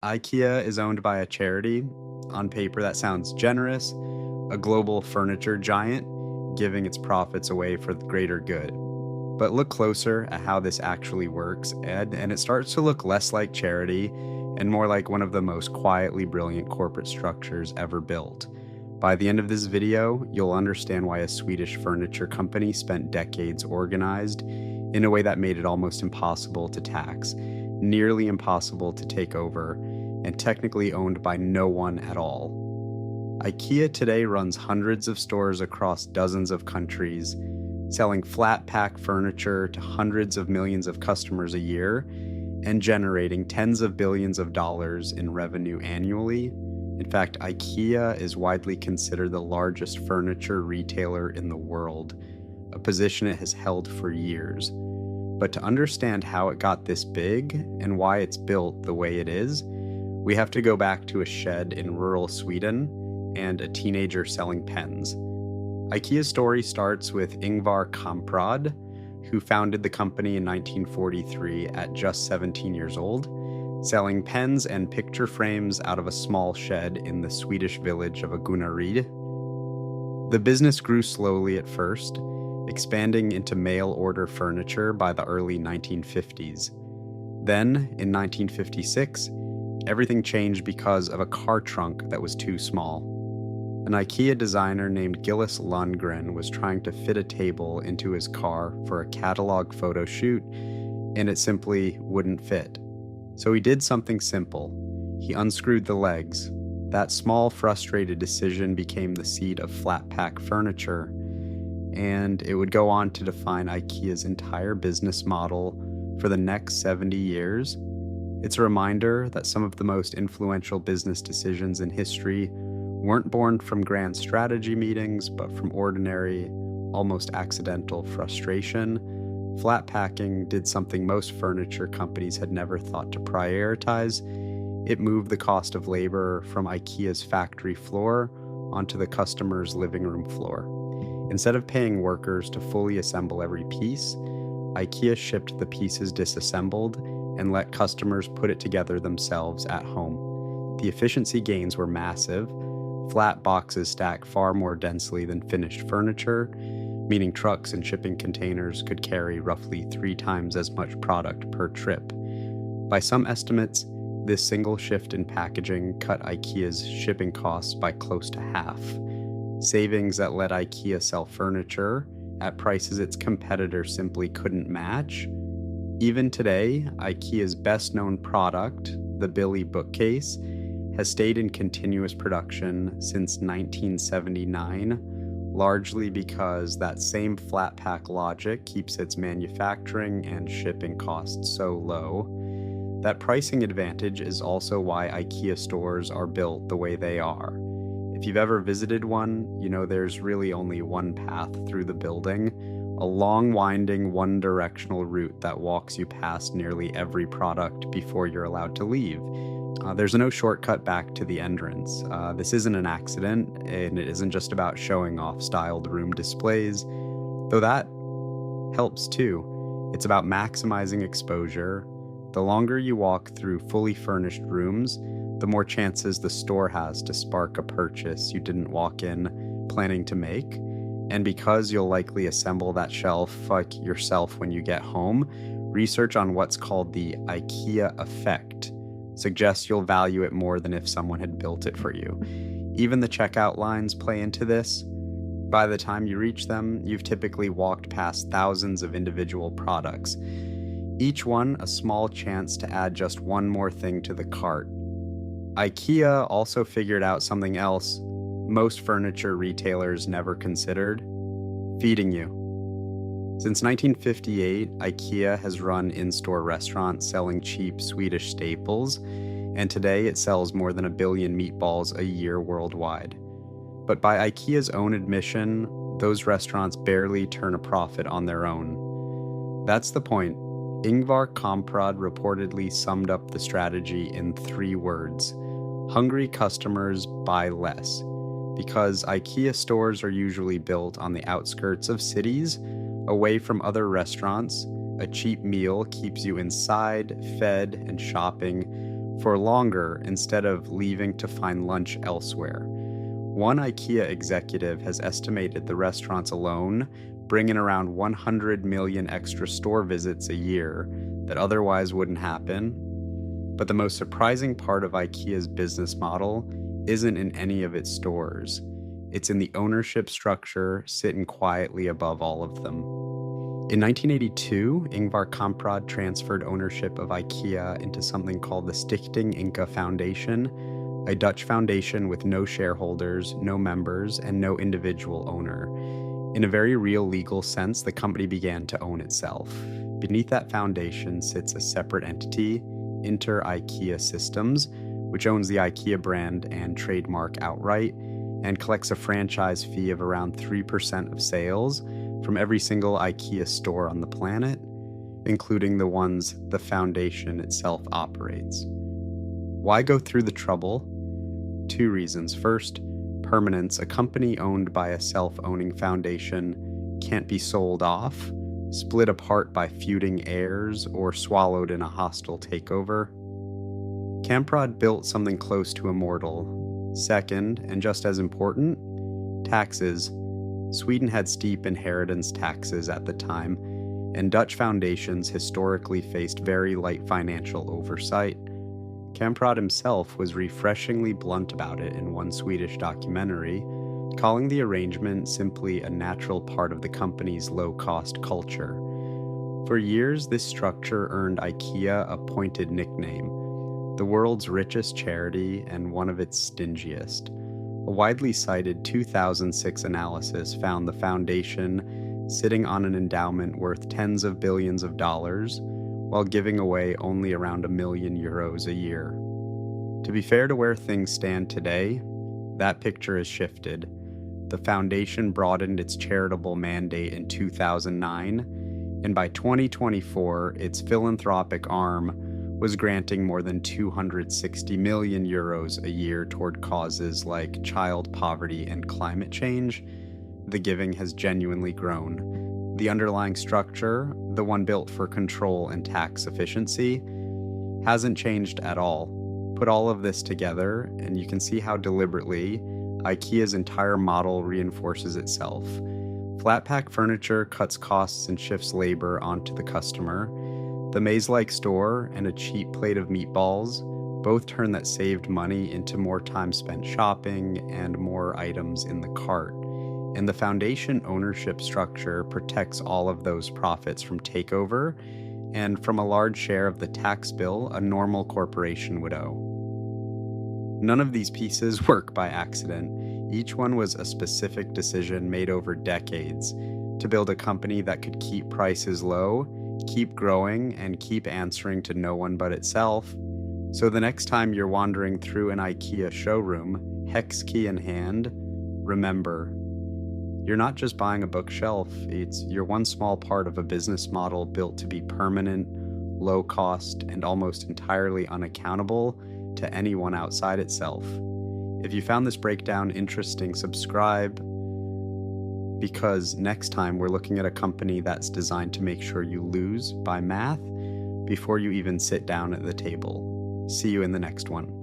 IKEA is owned by a charity. On paper, that sounds generous, a global furniture giant giving its profits away for the greater good. But look closer at how this actually works, Ed, and it starts to look less like charity and more like one of the most quietly brilliant corporate structures ever built. By the end of this video, you'll understand why a Swedish furniture company spent decades organized in a way that made it almost impossible to tax, nearly impossible to take over, and technically owned by no one at all. IKEA today runs hundreds of stores across dozens of countries, selling flat pack furniture to hundreds of millions of customers a year and generating tens of billions of dollars in revenue annually. In fact, IKEA is widely considered the largest furniture retailer in the world, a position it has held for years. But to understand how it got this big and why it's built the way it is, we have to go back to a shed in rural Sweden and a teenager selling pens. IKEA's story starts with Ingvar Kamprad, who founded the company in 1943 at just 17 years old, selling pens and picture frames out of a small shed in the Swedish village of Agunnaryd. The business grew slowly at first, expanding into mail-order furniture by the early 1950s. Then, in 1956, everything changed because of a car trunk that was too small. An IKEA designer named Gillis Lundgren was trying to fit a table into his car for a catalog photo shoot, and it simply wouldn't fit. So he did something simple. He unscrewed the legs. That small, frustrated decision became the seed of flat pack furniture, and it would go on to define IKEA's entire business model for the next 70 years. It's a reminder that some of the most influential business decisions in history weren't born from grand strategy meetings, but from ordinary, almost accidental frustration. Flat packing did something most furniture companies had never thought to prioritize. It moved the cost of labor from IKEA's factory floor onto the customer's living room floor. Instead of paying workers to fully assemble every piece, IKEA shipped the pieces disassembled and let customers put it together themselves at home. The efficiency gains were massive. Flat boxes stack far more densely than finished furniture, meaning trucks and shipping containers could carry roughly 3 times as much product per trip. By some estimates, this single shift in packaging cut IKEA's shipping costs by close to half, savings that let IKEA sell furniture at prices its competitors simply couldn't match. Even today, IKEA's best-known product, the Billy bookcase, has stayed in continuous production since 1979, largely because that same flat pack logic keeps its manufacturing and shipping costs so low. That pricing advantage is also why IKEA stores are built the way they are. If you've ever visited one, you know there's really only one path through the building, a long, winding, one-directional route that walks you past nearly every product before you're allowed to leave. There's no shortcut back to the entrance. This isn't an accident, and it isn't just about showing off styled room displays, though that helps too. It's about maximizing exposure. The longer you walk through fully furnished rooms, the more chances the store has to spark a purchase you didn't walk in planning to make. And because you'll likely assemble that shelf like yourself when you get home, research on what's called the IKEA effect suggests you'll value it more than if someone had built it for you. Even the checkout lines play into this. By the time you reach them, you've typically walked past thousands of individual products, each one a small chance to add just one more thing to the cart. IKEA also figured out something else most furniture retailers never considered: feeding you. Since 1958, IKEA has run in-store restaurants selling cheap Swedish staples, and today it sells more than 1 billion meatballs a year worldwide. But by IKEA's own admission, those restaurants barely turn a profit on their own. That's the point. Ingvar Kamprad reportedly summed up the strategy in 3 words: hungry customers buy less. Because IKEA stores are usually built on the outskirts of cities, away from other restaurants, a cheap meal keeps you inside, fed, and shopping for longer instead of leaving to find lunch elsewhere. One IKEA executive has estimated the restaurants alone bring in around 100 million extra store visits a year that otherwise wouldn't happen. But the most surprising part of IKEA's business model isn't in any of its stores. It's in the ownership structure sitting quietly above all of them. In 1982, Ingvar Kamprad transferred ownership of IKEA into something called the Stichting Inca Foundation, a Dutch foundation with no shareholders, no members, and no individual owner. In a very real legal sense, the company began to own itself. Beneath that foundation sits a separate entity, Inter IKEA Systems, which owns the IKEA brand and trademark outright, and collects a franchise fee of around 3% of sales from every single IKEA store on the planet, including the ones the foundation itself operates. Why go through the trouble? Two reasons. First, permanence. A company owned by a self-owning foundation can't be sold off, split apart by feuding heirs, or swallowed in a hostile takeover. Kamprad built something close to immortal. Second, and just as important, taxes. Sweden had steep inheritance taxes at the time, and Dutch foundations historically faced very light financial oversight. Kamprad himself was refreshingly blunt about it in one Swedish documentary, calling the arrangement simply a natural part of the company's low-cost culture. For years, this structure earned IKEA a pointed nickname, the world's richest charity and one of its stingiest. A widely cited 2006 analysis found the foundation sitting on an endowment worth tens of billions of dollars, while giving away only around €1 million a year. To be fair to where things stand today, that picture has shifted. The foundation broadened its charitable mandate in 2009, and by 2024, its philanthropic arm was granting more than €260 million a year toward causes like child poverty and climate change. The giving has genuinely grown. The underlying structure, the one built for control and tax efficiency, hasn't changed at all. Put all of this together, and you can see how deliberately IKEA's entire model reinforces itself. Flat pack furniture cuts costs and shifts labor onto the customer. The maze-like store and a cheap plate of meatballs both turn that saved money into more time spent shopping and more items in the cart. And the foundation ownership structure protects all of those profits from takeover and from a large share of the tax bill a normal corporation would owe. None of these pieces work by accident. Each one was a specific decision made over decades to build a company that could keep prices low, keep growing, and keep answering to no one but itself. So the next time you're wandering through an IKEA showroom, hex key in hand, remember, you're not just buying a bookshelf, you're one small part of a business model built to be permanent, low cost, and almost entirely unaccountable to anyone outside itself. If you found this breakdown interesting, subscribe, because next time we're looking at a company that's designed to make sure you lose by math before you even sit down at the table. See you in the next one.